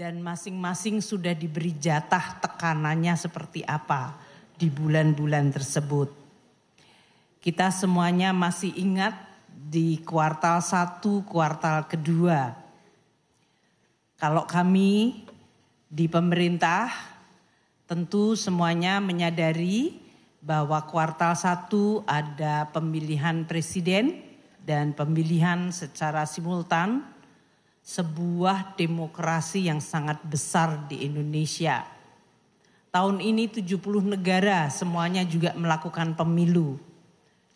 dan masing-masing sudah diberi jatah tekanannya seperti apa di bulan-bulan tersebut. Kita semuanya masih ingat di kuartal 1, kuartal kedua. Kalau kami di pemerintah tentu semuanya menyadari bahwa kuartal 1 ada pemilihan presiden dan pemilihan secara simultan, sebuah demokrasi yang sangat besar di Indonesia. Tahun ini 70 negara semuanya juga melakukan pemilu.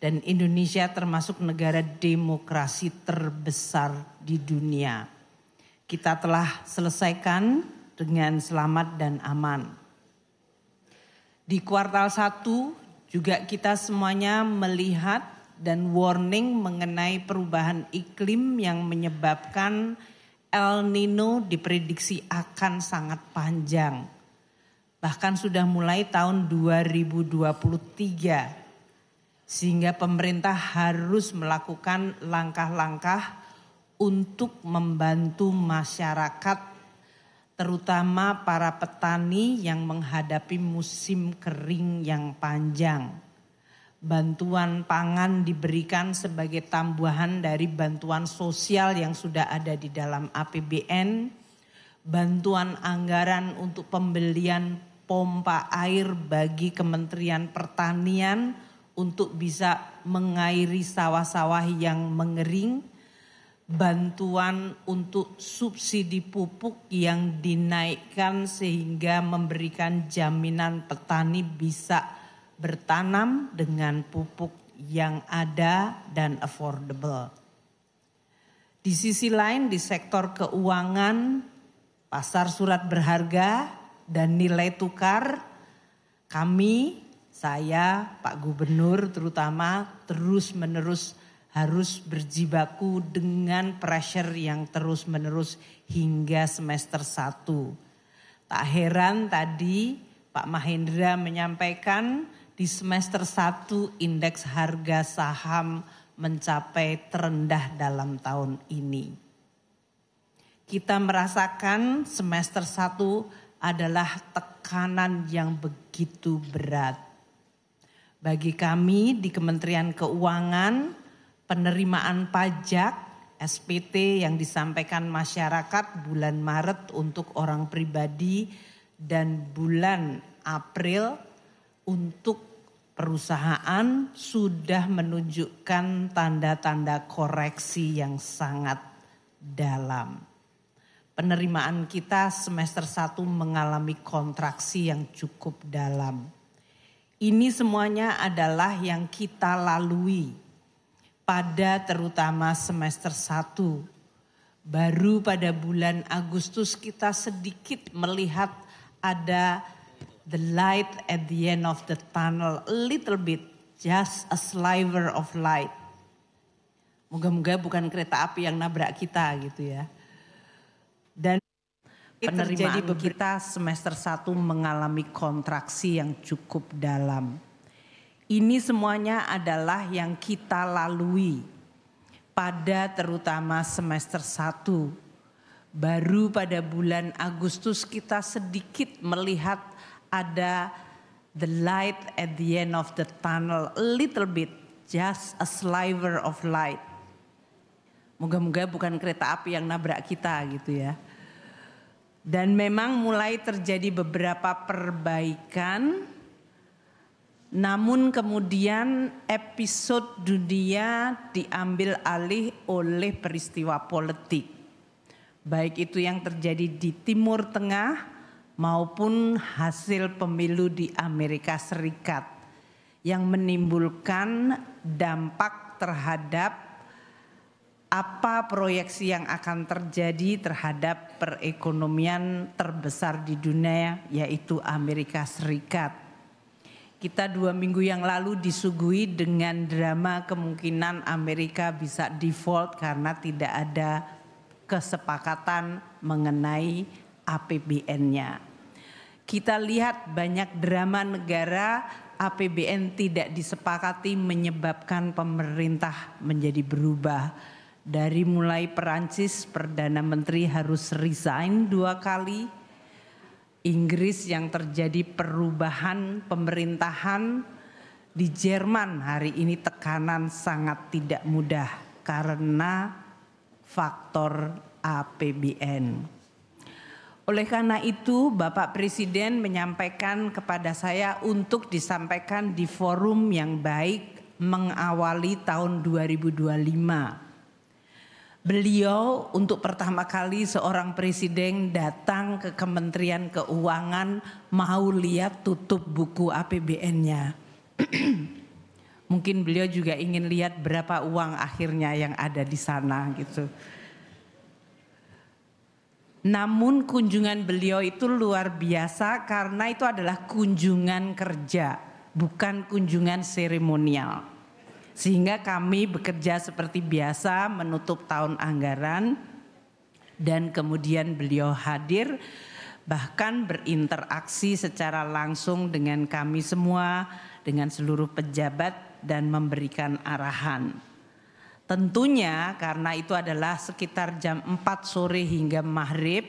Dan Indonesia termasuk negara demokrasi terbesar di dunia. Kita telah selesaikan dengan selamat dan aman. Di kuartal 1 juga kita semuanya melihat dan warning mengenai perubahan iklim yang menyebabkan El Nino diprediksi akan sangat panjang. Bahkan sudah mulai tahun 2023. Sehingga pemerintah harus melakukan langkah-langkah untuk membantu masyarakat, terutama para petani yang menghadapi musim kering yang panjang. Bantuan pangan diberikan sebagai tambahan dari bantuan sosial yang sudah ada di dalam APBN, bantuan anggaran untuk pembelian pompa air bagi Kementerian Pertanian untuk bisa mengairi sawah-sawah yang mengering, bantuan untuk subsidi pupuk yang dinaikkan sehingga memberikan jaminan petani bisa bertanam dengan pupuk yang ada dan affordable. Di sisi lain di sektor keuangan, pasar surat berharga dan nilai tukar, saya, Pak Gubernur terutama terus-menerus harus berjibaku dengan pressure yang terus-menerus hingga semester 1. Tak heran tadi Pak Mahendra menyampaikan di semester 1 indeks harga saham mencapai terendah dalam tahun ini. Kita merasakan semester 1 adalah tekanan yang begitu berat. Bagi kami di Kementerian Keuangan, penerimaan pajak SPT yang disampaikan masyarakat bulan Maret untuk orang pribadi dan bulan April untuk perusahaan sudah menunjukkan tanda-tanda koreksi yang sangat dalam. Penerimaan kita semester 1 mengalami kontraksi yang cukup dalam. Ini semuanya adalah yang kita lalui pada terutama semester 1. Baru pada bulan Agustus kita sedikit melihat ada the light at the end of the tunnel, a little bit, just a sliver of light. Moga-moga bukan kereta api yang nabrak kita gitu ya. Dan penerimaan kita semester 1 mengalami kontraksi yang cukup dalam. Ini semuanya adalah yang kita lalui pada terutama semester 1. Baru pada bulan Agustus kita sedikit melihat ada the light at the end of the tunnel, a little bit, just a sliver of light. Moga-moga bukan kereta api yang nabrak kita gitu ya. Dan memang mulai terjadi beberapa perbaikan, namun kemudian episode dunia diambil alih oleh peristiwa politik. Baik itu yang terjadi di Timur Tengah maupun hasil pemilu di Amerika Serikat yang menimbulkan dampak terhadap apa proyeksi yang akan terjadi terhadap perekonomian terbesar di dunia yaitu Amerika Serikat. Kita 2 minggu yang lalu disuguhi dengan drama kemungkinan Amerika bisa default karena tidak ada kesepakatan mengenai APBN-nya. Kita lihat banyak drama negara APBN tidak disepakati menyebabkan pemerintah menjadi berubah. Dari mulai Perancis, Perdana Menteri harus resign 2 kali. Inggris yang terjadi perubahan pemerintahan. Di Jerman hari ini tekanan sangat tidak mudah karena faktor APBN. Oleh karena itu Bapak Presiden menyampaikan kepada saya untuk disampaikan di forum yang baik mengawali tahun 2025. Beliau untuk pertama kali seorang presiden datang ke Kementerian Keuangan mau lihat tutup buku APBN-nya. Mungkin beliau juga ingin lihat berapa uang akhirnya yang ada di sana gitu. Namun kunjungan beliau itu luar biasa karena itu adalah kunjungan kerja, bukan kunjungan seremonial. Sehingga kami bekerja seperti biasa menutup tahun anggaran dan kemudian beliau hadir bahkan berinteraksi secara langsung dengan kami semua, dengan seluruh pejabat dan memberikan arahan. Tentunya karena itu adalah sekitar jam 4 sore hingga maghrib,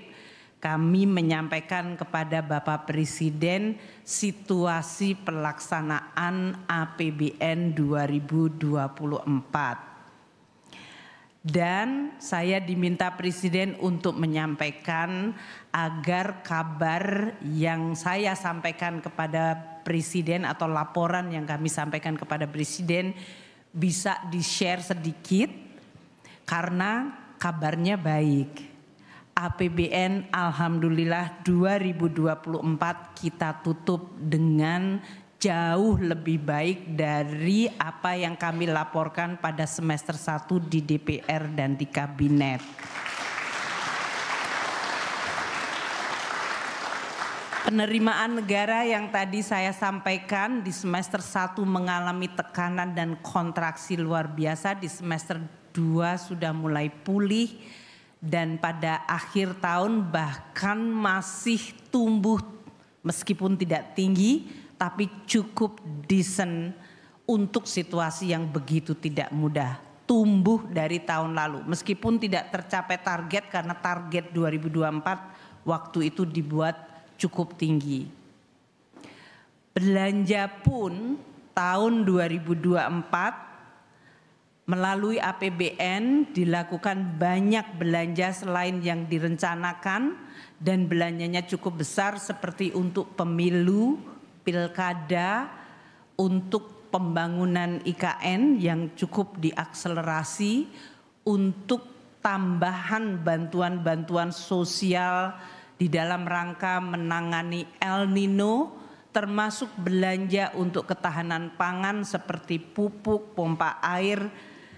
kami menyampaikan kepada Bapak Presiden situasi pelaksanaan APBN 2024. Dan saya diminta Presiden untuk menyampaikan agar kabar yang saya sampaikan kepada Presiden atau laporan yang kami sampaikan kepada Presiden bisa di-share sedikit karena kabarnya baik. APBN alhamdulillah 2024 kita tutup dengan jauh lebih baik dari apa yang kami laporkan pada semester 1 di DPR dan di Kabinet. Penerimaan negara yang tadi saya sampaikan di semester 1 mengalami tekanan dan kontraksi luar biasa, di semester 2 sudah mulai pulih. Dan pada akhir tahun bahkan masih tumbuh meskipun tidak tinggi tapi cukup decent untuk situasi yang begitu tidak mudah. Tumbuh dari tahun lalu meskipun tidak tercapai target karena target 2024 waktu itu dibuat cukup tinggi. Belanja pun tahun 2024 melalui APBN dilakukan banyak belanja selain yang direncanakan dan belanjanya cukup besar seperti untuk pemilu, pilkada, untuk pembangunan IKN yang cukup diakselerasi, untuk tambahan bantuan-bantuan sosial di dalam rangka menangani El Nino, termasuk belanja untuk ketahanan pangan seperti pupuk, pompa air,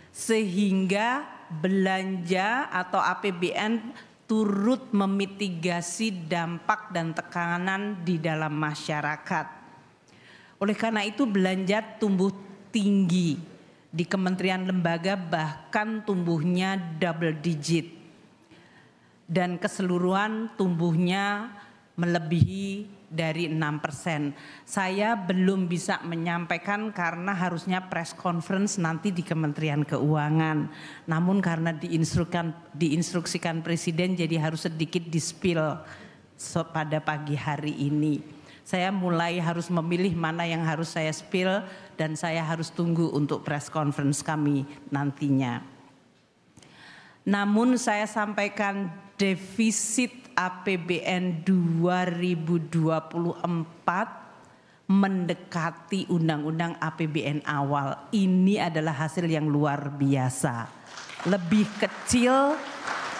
sehingga belanja atau APBN turut memitigasi dampak dan tekanan di dalam masyarakat. Oleh karena itu belanja tumbuh tinggi di kementerian lembaga, bahkan tumbuhnya double digit dan keseluruhan tumbuhnya melebihi dari 6%. Saya belum bisa menyampaikan karena harusnya press conference nanti di Kementerian Keuangan. Namun karena diinstruksikan Presiden jadi harus sedikit di-spill pada pagi hari ini. Saya mulai harus memilih mana yang harus saya spill dan saya harus tunggu untuk press conference kami nantinya. Namun saya sampaikan defisit APBN 2024 mendekati undang-undang APBN awal. Ini adalah hasil yang luar biasa. Lebih kecil,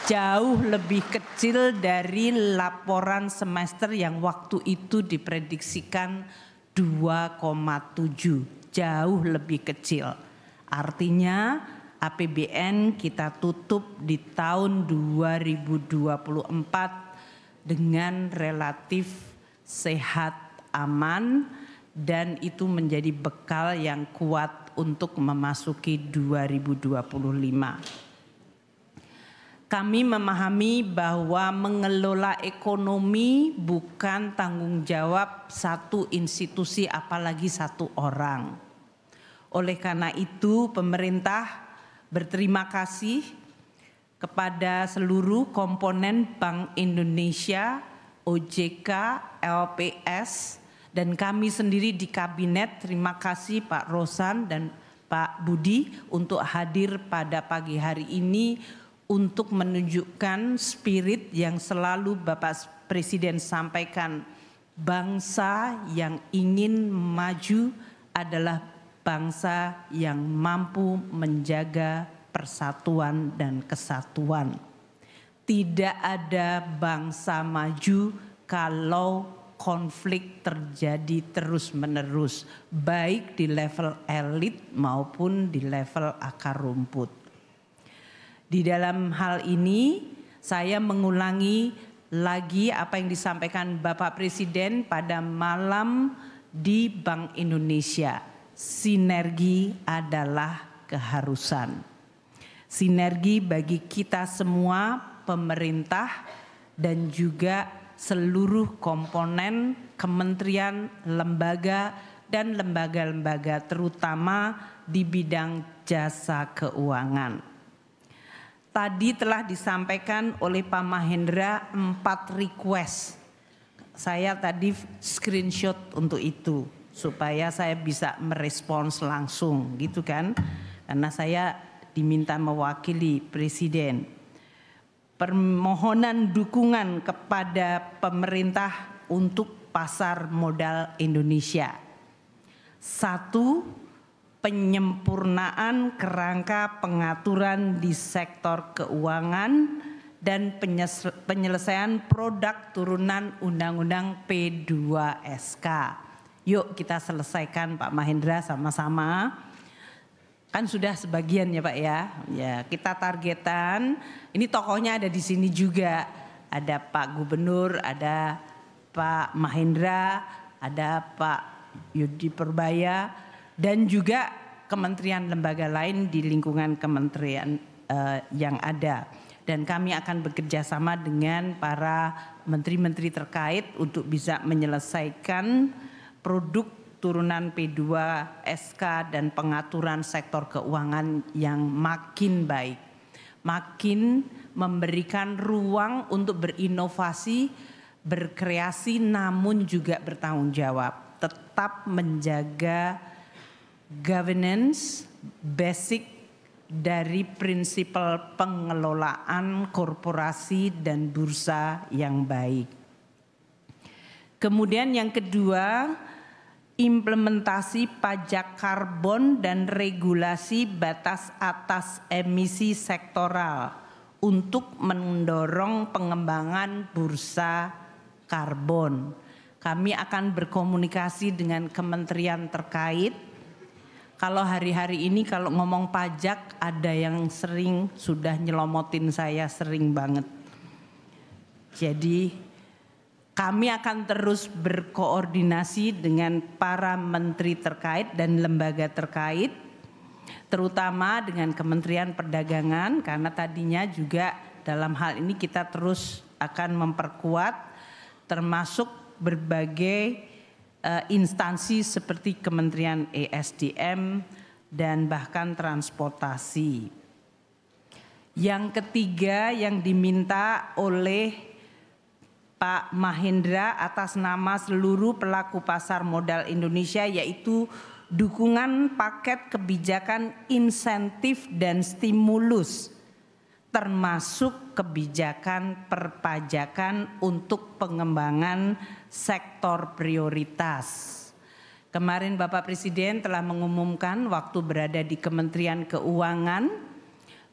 jauh lebih kecil dari laporan semester yang waktu itu diprediksikan 2,7. Jauh lebih kecil. Artinya APBN kita tutup di tahun 2024 dengan relatif sehat, aman, dan itu menjadi bekal yang kuat untuk memasuki 2025. Kami memahami bahwa mengelola ekonomi bukan tanggung jawab satu institusi apalagi satu orang. Oleh karena itu pemerintah berterima kasih kepada seluruh komponen Bank Indonesia, OJK, LPS, dan kami sendiri di Kabinet. Terima kasih Pak Rosan dan Pak Budi untuk hadir pada pagi hari ini untuk menunjukkan spirit yang selalu Bapak Presiden sampaikan. Bangsa yang ingin maju adalah bangsa yang mampu menjaga persatuan dan kesatuan. Tidak ada bangsa maju kalau konflik terjadi terus-menerus, baik di level elit maupun di level akar rumput. Di dalam hal ini, saya mengulangi lagi apa yang disampaikan Bapak Presiden pada malam di Bank Indonesia. Sinergi adalah keharusan. Sinergi bagi kita semua, pemerintah dan juga seluruh komponen kementerian, lembaga dan lembaga-lembaga terutama di bidang jasa keuangan. Tadi telah disampaikan oleh Pak Mahendra 4 request. Saya tadi screenshot untuk itu supaya saya bisa merespons langsung gitu kan. Karena saya diminta mewakili Presiden. Permohonan dukungan kepada pemerintah untuk pasar modal Indonesia. 1. Penyempurnaan kerangka pengaturan di sektor keuangan dan penyelesaian produk turunan Undang-Undang P2SK. Yuk kita selesaikan Pak Mahendra sama-sama. Kan sudah sebagian ya Pak ya. Ya, kita targetan. Ini tokohnya ada di sini juga. Ada Pak Gubernur, ada Pak Mahendra, ada Pak Yudi Purbaya dan juga kementerian lembaga lain di lingkungan kementerian yang ada. Dan kami akan bekerja sama dengan para menteri-menteri terkait untuk bisa menyelesaikan produk turunan P2SK dan pengaturan sektor keuangan yang makin baik. Makin memberikan ruang untuk berinovasi, berkreasi namun juga bertanggung jawab. Tetap menjaga governance basic dari prinsip pengelolaan korporasi dan bursa yang baik. Kemudian yang kedua, implementasi pajak karbon dan regulasi batas atas emisi sektoral untuk mendorong pengembangan bursa karbon. Kami akan berkomunikasi dengan kementerian terkait. Kalau hari-hari ini kalau ngomong pajak ada yang sering sudah nyelomotin saya sering banget. Jadi kami akan terus berkoordinasi dengan para menteri terkait dan lembaga terkait, terutama dengan Kementerian Perdagangan, karena tadinya juga dalam hal ini kita terus akan memperkuat, termasuk berbagai instansi seperti Kementerian ESDM dan bahkan transportasi. Yang ketiga yang diminta oleh Pak Mahendra atas nama seluruh pelaku pasar modal Indonesia yaitu dukungan paket kebijakan insentif dan stimulus termasuk kebijakan perpajakan untuk pengembangan sektor prioritas. Kemarin Bapak Presiden telah mengumumkan waktu berada di Kementerian Keuangan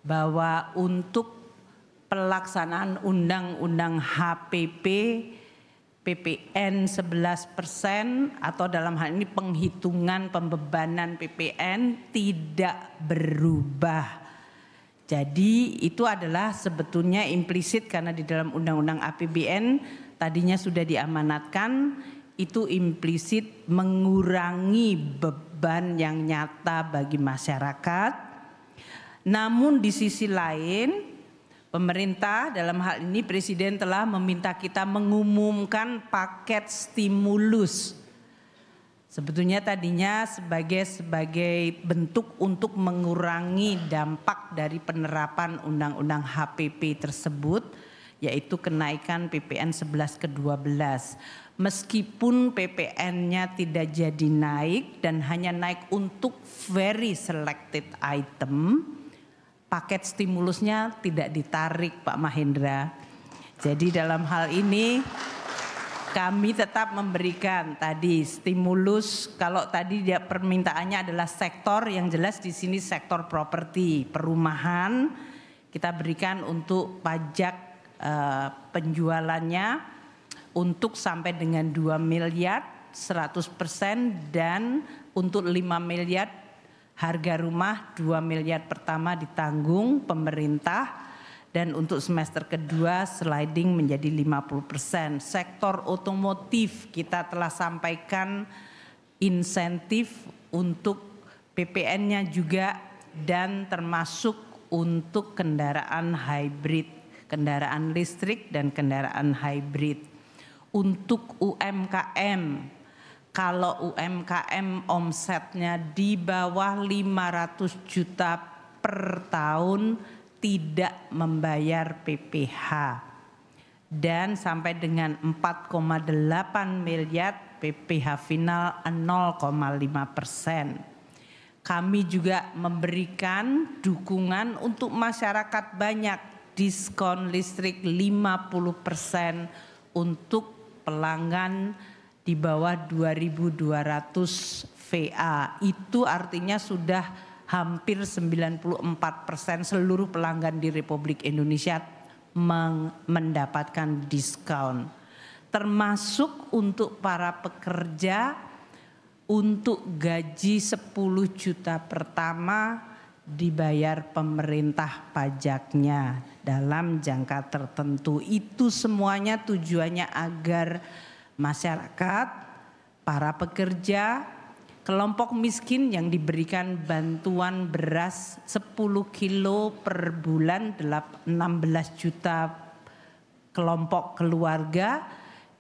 bahwa untuk pelaksanaan undang-undang HPP PPN 11% atau dalam hal ini penghitungan pembebanan PPN tidak berubah. Jadi itu adalah sebetulnya implisit karena di dalam undang-undang APBN tadinya sudah diamanatkan, itu implisit mengurangi beban yang nyata bagi masyarakat. Namun di sisi lain pemerintah dalam hal ini Presiden telah meminta kita mengumumkan paket stimulus Sebetulnya tadinya sebagai bentuk untuk mengurangi dampak dari penerapan Undang-Undang HPP tersebut, yaitu kenaikan PPN 11 ke 12. Meskipun PPN-nya tidak jadi naik dan hanya naik untuk very selected item, paket stimulusnya tidak ditarik Pak Mahendra. Jadi dalam hal ini kami tetap memberikan tadi stimulus. Kalau tadi dia permintaannya adalah sektor, yang jelas di sini sektor properti, perumahan, kita berikan untuk pajak penjualannya untuk sampai dengan 2 miliar 100%, dan untuk 5 miliar harga rumah 2 miliar pertama ditanggung pemerintah. Dan untuk semester kedua sliding menjadi 50%. Sektor otomotif kita telah sampaikan insentif untuk PPN-nya juga, dan termasuk untuk kendaraan hybrid, kendaraan listrik dan kendaraan hybrid. Untuk UMKM, kalau UMKM omsetnya di bawah 500 juta per tahun tidak membayar PPh, dan sampai dengan 4,8 miliar PPh final 0,5%. Kami juga memberikan dukungan untuk masyarakat banyak, diskon listrik 50% untuk pelanggan di bawah 2.200 VA. Itu artinya sudah hampir 94% seluruh pelanggan di Republik Indonesia mendapatkan diskon. Termasuk untuk para pekerja, untuk gaji 10 juta pertama dibayar pemerintah pajaknya dalam jangka tertentu. Itu semuanya tujuannya agar masyarakat, para pekerja, kelompok miskin yang diberikan bantuan beras 10 kilo per bulan, 16 juta kelompok keluarga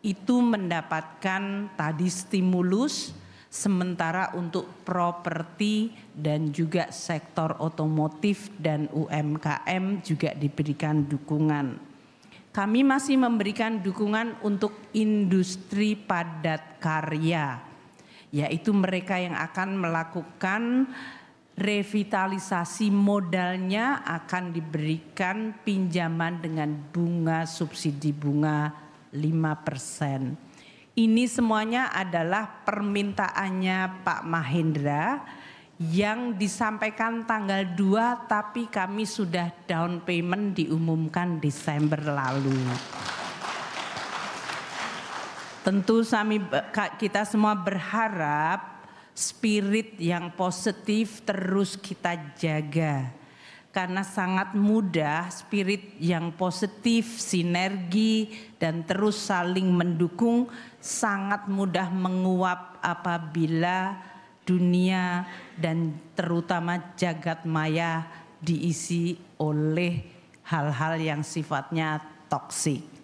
itu mendapatkan tadi stimulus, sementara untuk properti dan juga sektor otomotif dan UMKM juga diberikan dukungan. Kami masih memberikan dukungan untuk industri padat karya, yaitu mereka yang akan melakukan revitalisasi modalnya akan diberikan pinjaman dengan bunga subsidi bunga 5%. Ini semuanya adalah permintaannya Pak Mahendra yang disampaikan tanggal 2, tapi kami sudah down payment diumumkan Desember lalu. Tentu kita semua berharap spirit yang positif terus kita jaga. Karena sangat mudah spirit yang positif, sinergi dan terus saling mendukung sangat mudah menguap apabila dunia dan terutama jagat maya diisi oleh hal-hal yang sifatnya toksik.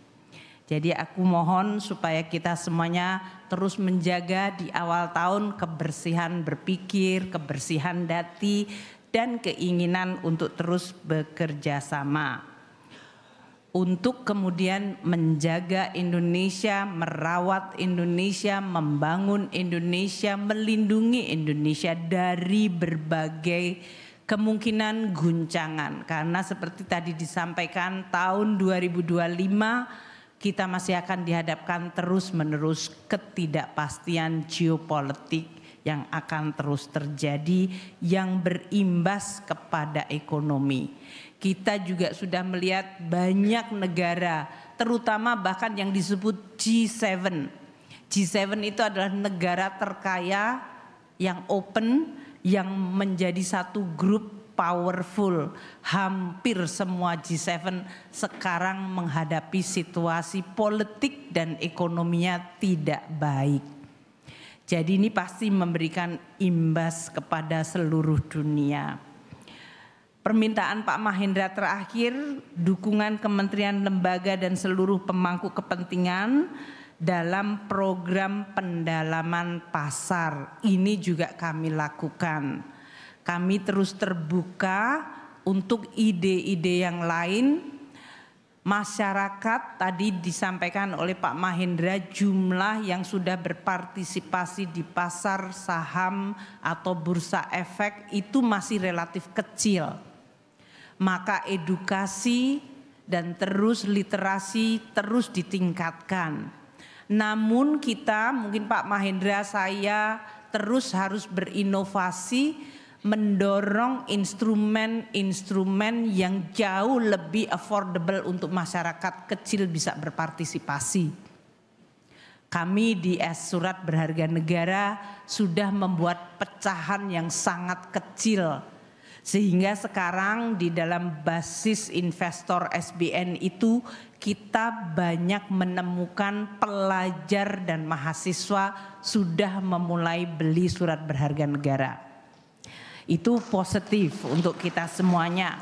Jadi aku mohon supaya kita semuanya terus menjaga di awal tahun kebersihan berpikir, kebersihan hati, dan keinginan untuk terus bekerja sama. Untuk kemudian menjaga Indonesia, merawat Indonesia, membangun Indonesia, melindungi Indonesia dari berbagai kemungkinan guncangan. Karena seperti tadi disampaikan tahun 2025 kita masih akan dihadapkan terus-menerus ketidakpastian geopolitik yang akan terus terjadi yang berimbas kepada ekonomi. Kita juga sudah melihat banyak negara, terutama bahkan yang disebut G7. G7 itu adalah negara terkaya yang open, yang menjadi satu grup powerful. Hampir semua G7 sekarang menghadapi situasi politik dan ekonominya tidak baik. Jadi ini pasti memberikan imbas kepada seluruh dunia. Permintaan Pak Mahendra terakhir, dukungan kementerian, lembaga dan seluruh pemangku kepentingan dalam program pendalaman pasar. Ini juga kami lakukan. Kami terus terbuka untuk ide-ide yang lain. Masyarakat tadi disampaikan oleh Pak Mahendra, jumlah yang sudah berpartisipasi di pasar saham atau bursa efek itu masih relatif kecil. Maka edukasi dan terus literasi terus ditingkatkan. Namun kita, mungkin Pak Mahendra, saya terus harus berinovasi, mendorong instrumen-instrumen yang jauh lebih affordable untuk masyarakat kecil bisa berpartisipasi. Kami di Surat Berharga Negara sudah membuat pecahan yang sangat kecil, sehingga sekarang di dalam basis investor SBN itu kita banyak menemukan pelajar dan mahasiswa sudah memulai beli surat berharga negara. Itu positif untuk kita semuanya.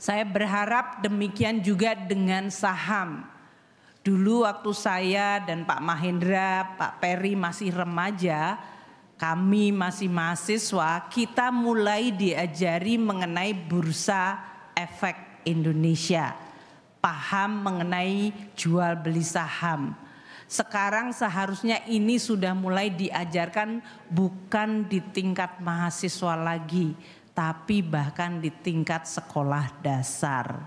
Saya berharap demikian juga dengan saham. Dulu waktu saya dan Pak Mahendra, Pak Peri masih remaja, kami masih mahasiswa, kita mulai diajari mengenai bursa efek Indonesia, paham mengenai jual beli saham. Sekarang seharusnya ini sudah mulai diajarkan bukan di tingkat mahasiswa lagi, tapi bahkan di tingkat sekolah dasar.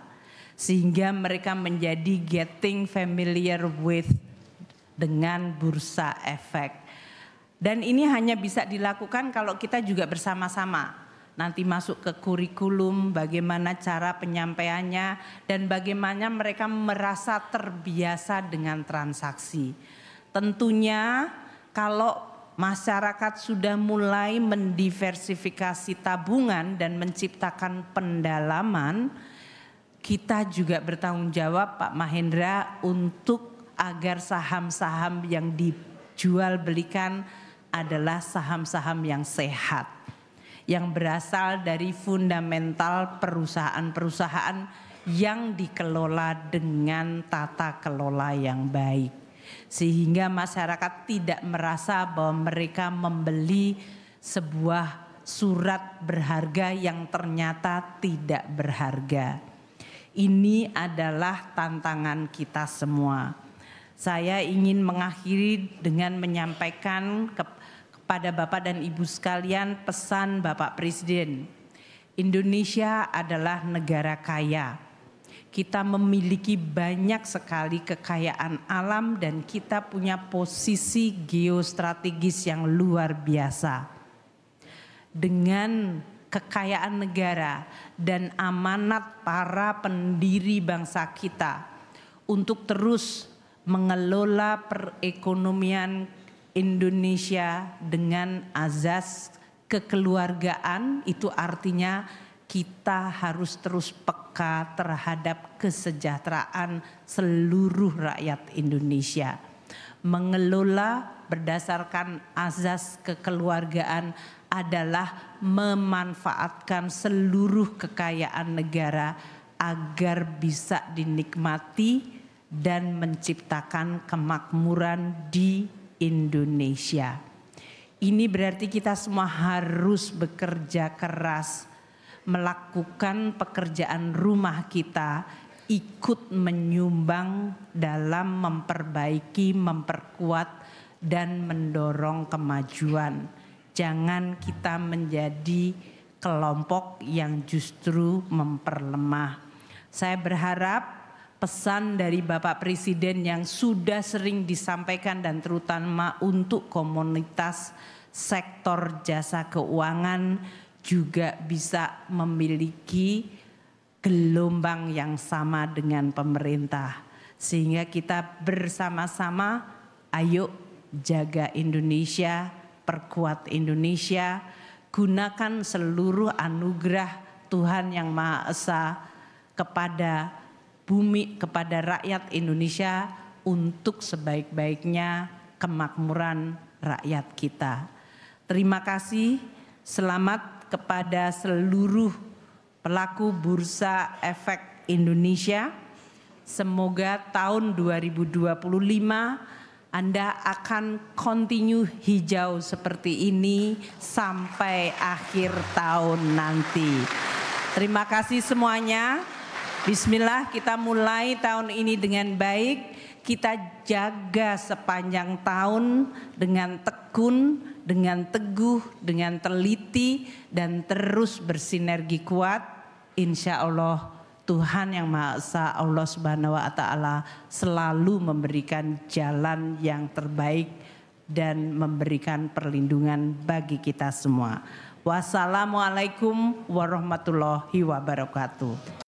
Sehingga mereka menjadi getting familiar with dengan bursa efek. Dan ini hanya bisa dilakukan kalau kita juga bersama-sama. Nanti masuk ke kurikulum, bagaimana cara penyampaiannya, dan bagaimana mereka merasa terbiasa dengan transaksi. Tentunya kalau masyarakat sudah mulai mendiversifikasi tabungan dan menciptakan pendalaman, kita juga bertanggung jawab Pak Mahendra untuk agar saham-saham yang dijual belikan adalah saham-saham yang sehat, yang berasal dari fundamental perusahaan-perusahaan yang dikelola dengan tata kelola yang baik. Sehingga masyarakat tidak merasa bahwa mereka membeli sebuah surat berharga yang ternyata tidak berharga. Ini adalah tantangan kita semua. Saya ingin mengakhiri dengan menyampaikan kepada Bapak dan Ibu sekalian pesan Bapak Presiden. Indonesia adalah negara kaya. Kita memiliki banyak sekali kekayaan alam dan kita punya posisi geostrategis yang luar biasa. Dengan kekayaan negara dan amanat para pendiri bangsa kita untuk terus mengelola perekonomian Indonesia dengan azas kekeluargaan, itu artinya kita harus terus peka terhadap kesejahteraan seluruh rakyat Indonesia. Mengelola berdasarkan azas kekeluargaan adalah memanfaatkan seluruh kekayaan negara agar bisa dinikmati dan menciptakan kemakmuran di Indonesia. Ini berarti kita semua harus bekerja keras, melakukan pekerjaan rumah kita, ikut menyumbang dalam memperbaiki, memperkuat, dan mendorong kemajuan. Jangan kita menjadi kelompok yang justru memperlemah. Saya berharap pesan dari Bapak Presiden yang sudah sering disampaikan dan terutama untuk komunitas sektor jasa keuangan juga bisa memiliki gelombang yang sama dengan pemerintah. Sehingga kita bersama-sama ayo jaga Indonesia, perkuat Indonesia, gunakan seluruh anugerah Tuhan Yang Maha Esa kepada bumi, kepada rakyat Indonesia untuk sebaik-baiknya kemakmuran rakyat kita. Terima kasih, selamat kepada seluruh pelaku bursa efek Indonesia. Semoga tahun 2025 Anda akan continue hijau seperti ini sampai akhir tahun nanti. Terima kasih semuanya. Bismillah, kita mulai tahun ini dengan baik. Kita jaga sepanjang tahun dengan tekun, dengan teguh, dengan teliti, dan terus bersinergi kuat. Insya Allah Tuhan Yang Maha Esa, Allah Subhanahu wa Ta'ala selalu memberikan jalan yang terbaik dan memberikan perlindungan bagi kita semua. Wassalamualaikum warahmatullahi wabarakatuh.